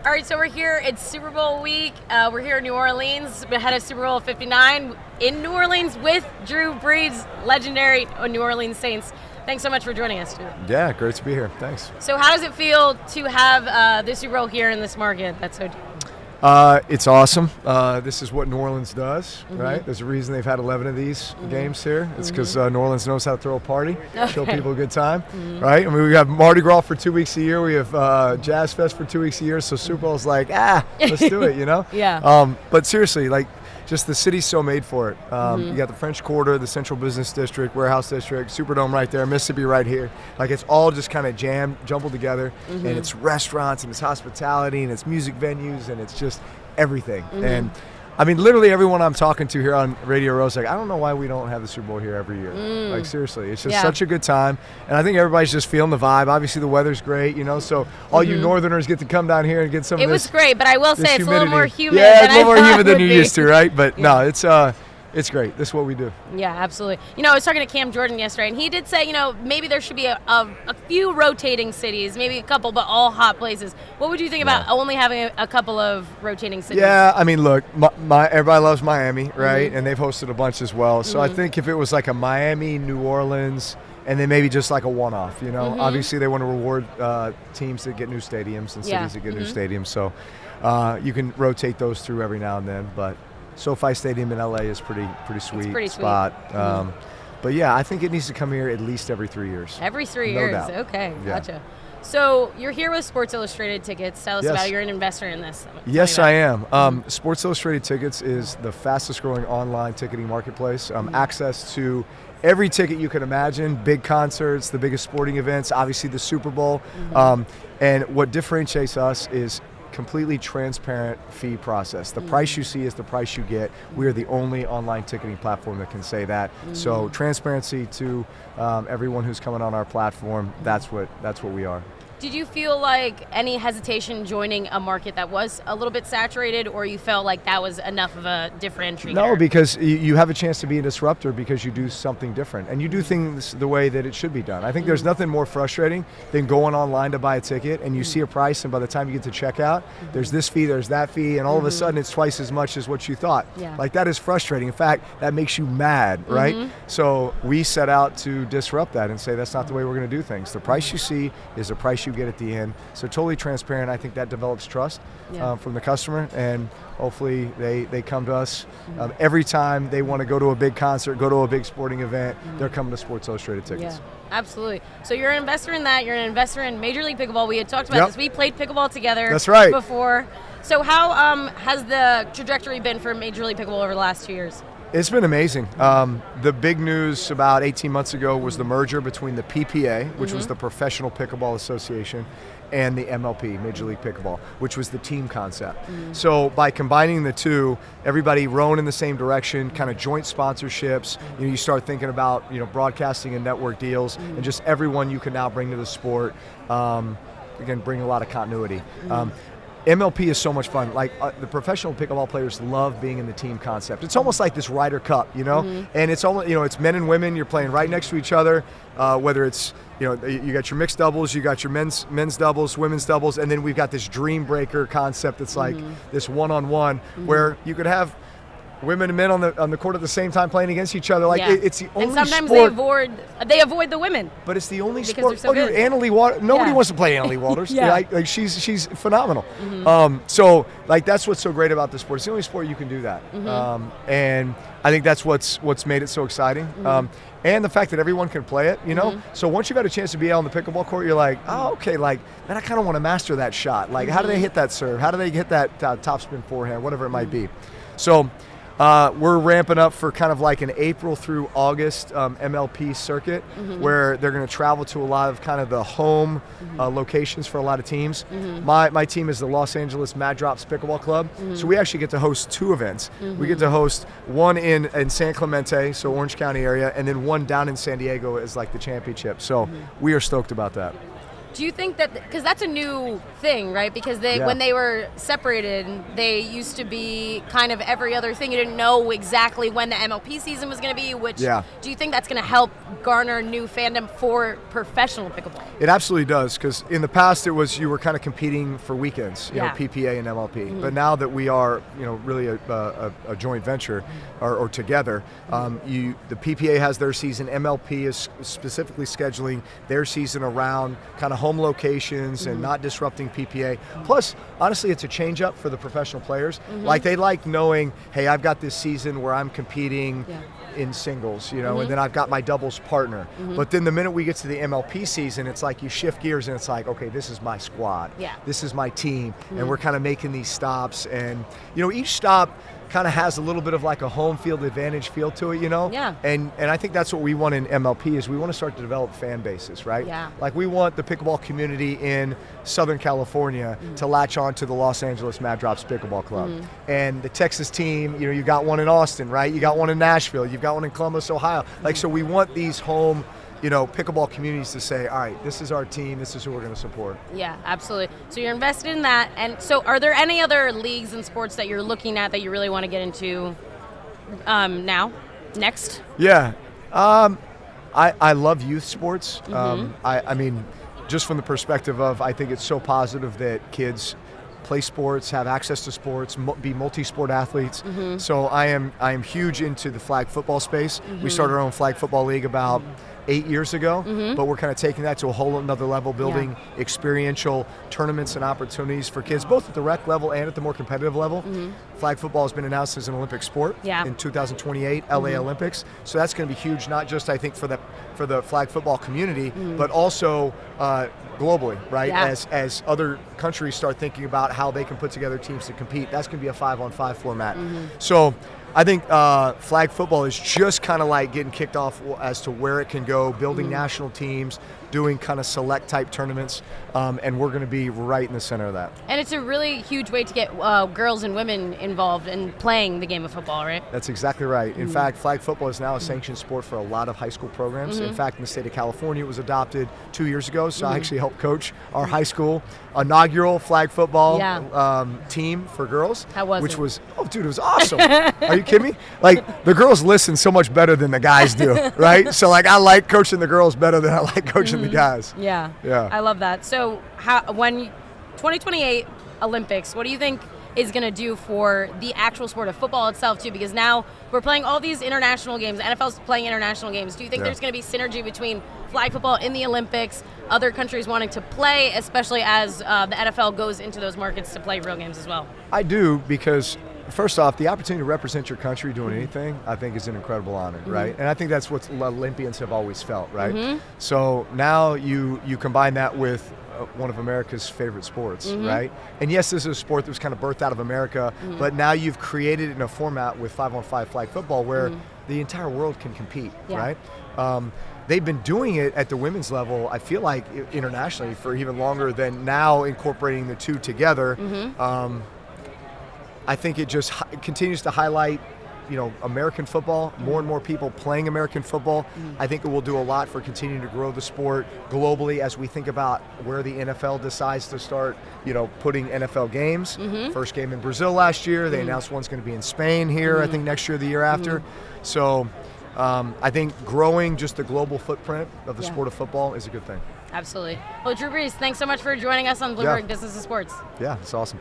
All right, so we're here. It's Super Bowl week. We're here in New Orleans, ahead of Super Bowl 59 in New Orleans with Drew Brees, legendary New Orleans Saints. Thanks so much for joining us, Drew. Yeah, great to be here. Thanks. So how does it feel to have the Super Bowl here in this market? That's so deep. It's awesome. This is what New Orleans does, right? There's a reason they've had 11 of these games here. It's because New Orleans knows how to throw a party, show people a good time, right? I mean, we have Mardi Gras for 2 weeks a year. We have Jazz Fest for 2 weeks a year. So Super Bowl's like, let's do it, you know? Yeah. But seriously, like, just the city's so made for it. You got the French Quarter, the Central Business District, Warehouse District, Superdome right there, Mississippi right here. Like, it's all just kind of jumbled together, and it's restaurants, and it's hospitality, and it's music venues, and it's just everything. And I mean, literally everyone I'm talking to here on Radio Row's like, I don't know why we don't have the Super Bowl here every year. Like, seriously, it's just such a good time. And I think everybody's just feeling the vibe. Obviously, the weather's great, you know, so all you Northerners get to come down here and get some of this. It was great, but I will say it's a little more humid than I it's a little more thought humid than you're would be. used to, right? But no, it's great. This is what we do. Yeah, absolutely. You know, I was talking to Cam Jordan yesterday, and he did say, you know, maybe there should be a few rotating cities, maybe a couple, but all hot places. What would you think about only having a couple of rotating cities? Yeah, I mean, look, everybody loves Miami, right? And they've hosted a bunch as well. So I think if it was like a Miami, New Orleans, and then maybe just like a one-off, you know. Obviously, they want to reward teams that get new stadiums and cities that get new stadiums. So you can rotate those through every now and then, but SoFi Stadium in LA is pretty sweet spot. But yeah, I think it needs to come here at least every 3 years. Every 3 No years. doubt. Okay, Yeah. gotcha. So you're here with Sports Illustrated Tickets. Tell us Yes. about it. You're an investor in this. Yes, I am. Sports Illustrated Tickets is the fastest growing online ticketing marketplace. Access to every ticket you can imagine, big concerts, the biggest sporting events, obviously the Super Bowl. And what differentiates us is completely transparent fee process. The price you see is the price you get. We are the only online ticketing platform that can say that. So transparency to everyone who's coming on our platform, that's what we are. Did you feel like any hesitation joining a market that was a little bit saturated, or you felt like that was enough of a differentiator? No, because you have a chance to be a disruptor because you do something different and you do things the way that it should be done. I think there's nothing more frustrating than going online to buy a ticket and you see a price, and by the time you get to checkout, there's this fee, there's that fee, and all of a sudden it's twice as much as what you thought. Yeah. Like, that is frustrating. In fact, that makes you mad, right? So we set out to disrupt that and say that's not the way we're going to do things. The price you see is the price you get at the end. So totally transparent. I think that develops trust from the customer, and hopefully they come to us every time they want to go to a big concert, go to a big sporting event. They're coming to Sports Illustrated Tickets. Yeah, absolutely. So you're an investor in that. You're an investor in Major League Pickleball. We had talked about this. We played pickleball together. That's right. Before. So how has the trajectory been for Major League Pickleball over the last 2 years? It's been amazing. The big news about 18 months ago was the merger between the PPA, which was the Professional Pickleball Association, and the MLP, Major League Pickleball, which was the team concept. So by combining the two, everybody rowing in the same direction, kind of joint sponsorships, you start thinking about broadcasting and network deals, and just everyone you can now bring to the sport, again, bring a lot of continuity. MLP is so much fun. Like, the professional pickleball players love being in the team concept. It's almost like this Ryder Cup, and it's almost, it's men and women. You're playing right next to each other. Whether it's, you got your mixed doubles, you got your men's doubles, women's doubles, and then we've got this dream breaker concept that's like this one-on-one where you could have women and men on the court at the same time playing against each other. Like, it's the only and sometimes sport. they avoid the women. But it's the only because sport. they're so good. Anna Lee Waters. Nobody wants to play Anna Lee Waters. Yeah. Like she's phenomenal. So like, that's what's so great about this sport. It's the only sport you can do that. And I think that's what's made it so exciting. And the fact that everyone can play it, So once you've had a chance to be out on the pickleball court, you're like, oh, okay, like, man, I kind of want to master that shot. Like, how do they hit that serve? How do they hit that top spin forehand? Whatever it might be. So we're ramping up for kind of like an April through August MLP circuit, where they're going to travel to a lot of kind of the home locations for a lot of teams. My team is the Los Angeles Mad Drops Pickleball Club, so we actually get to host 2 events. We get to host one in San Clemente, so Orange County area, and then one down in San Diego as like the championship. So we are stoked about that. Do you think that, because that's a new thing, right? Because when they were separated, they used to be kind of every other thing. You didn't know exactly when the MLP season was going to be, which do you think that's going to help garner new fandom for professional pickleball? It absolutely does, because in the past it was you were kind of competing for weekends, you know, PPA and MLP. But now that we are, you know, really a joint venture or together, the PPA has their season, MLP is specifically scheduling their season around kind of home locations and not disrupting PPA. Plus, honestly, it's a change up for the professional players. Like they like knowing, hey, I've got this season where I'm competing in singles, you know, and then I've got my doubles partner. But then the minute we get to the MLP season, it's like you shift gears and it's like, okay, this is my squad. This is my team. And we're kind of making these stops. And, you know, each stop kind of has a little bit of like a home field advantage feel to it, you know? And I think that's what we want in MLP is we want to start to develop fan bases, right? Like we want the pickleball community in Southern California to latch on to the Los Angeles Mad Drops Pickleball Club. And the Texas team, you know, you got one in Austin, right? You got one in Nashville, you've got one in Columbus, Ohio. Like, so we want these home, you know, pickleball communities to say, all right, this is our team, this is who we're going to support. Yeah, absolutely. So you're invested in that. And so are there any other leagues and sports that you're looking at that you really want to get into next? Yeah. I love youth sports. I mean, just from the perspective of, I think it's so positive that kids play sports, have access to sports, be multi-sport athletes. So I am huge into the flag football space. We started our own flag football league about 8 years ago, but we're kind of taking that to a whole another level, building experiential tournaments and opportunities for kids, both at the rec level and at the more competitive level. Flag football has been announced as an Olympic sport in 2028 LA Olympics. So that's going to be huge, not just I think for the flag football community, but also globally, right? As other countries start thinking about how they can put together teams to compete, that's going to be a 5-on-5 format. So I think flag football is just kind of like getting kicked off as to where it can go, building national teams, doing kind of select type tournaments, and we're going to be right in the center of that. And it's a really huge way to get girls and women involved in playing the game of football, right? That's exactly right. In fact, flag football is now a sanctioned sport for a lot of high school programs. In fact, in the state of California, it was adopted 2 years ago, so I actually helped coach our high school inaugural flag football team for girls. How was it? Which was, oh dude, it was awesome. Are you kidding me? Like, the girls listen so much better than the guys do, right? So like, I like coaching the girls better than I like coaching the guys. Yeah. I love that. So when 2028 Olympics, what do you think is going to do for the actual sport of football itself too? Because now we're playing all these international games. NFL's playing international games. Do you think there's going to be synergy between flag football in the Olympics, other countries wanting to play, especially as the NFL goes into those markets to play real games as well? I do, because first off, the opportunity to represent your country doing anything, I think, is an incredible honor, right? And I think that's what Olympians have always felt, right? So now you combine that with one of America's favorite sports, right? And yes, this is a sport that was kind of birthed out of America, but now you've created it in a format with 5-on-5 flag football where the entire world can compete, right? They've been doing it at the women's level, I feel like, internationally for even longer than now, incorporating the two together. I think it just continues to highlight, you know, American football, more and more people playing American football. I think it will do a lot for continuing to grow the sport globally as we think about where the NFL decides to start, you know, putting NFL games. First game in Brazil last year. They announced one's going to be in Spain here, I think next year, the year after. So I think growing just the global footprint of the sport of football is a good thing. Absolutely. Well, Drew Brees, thanks so much for joining us on Bloomberg Business and Sports. Yeah, it's awesome.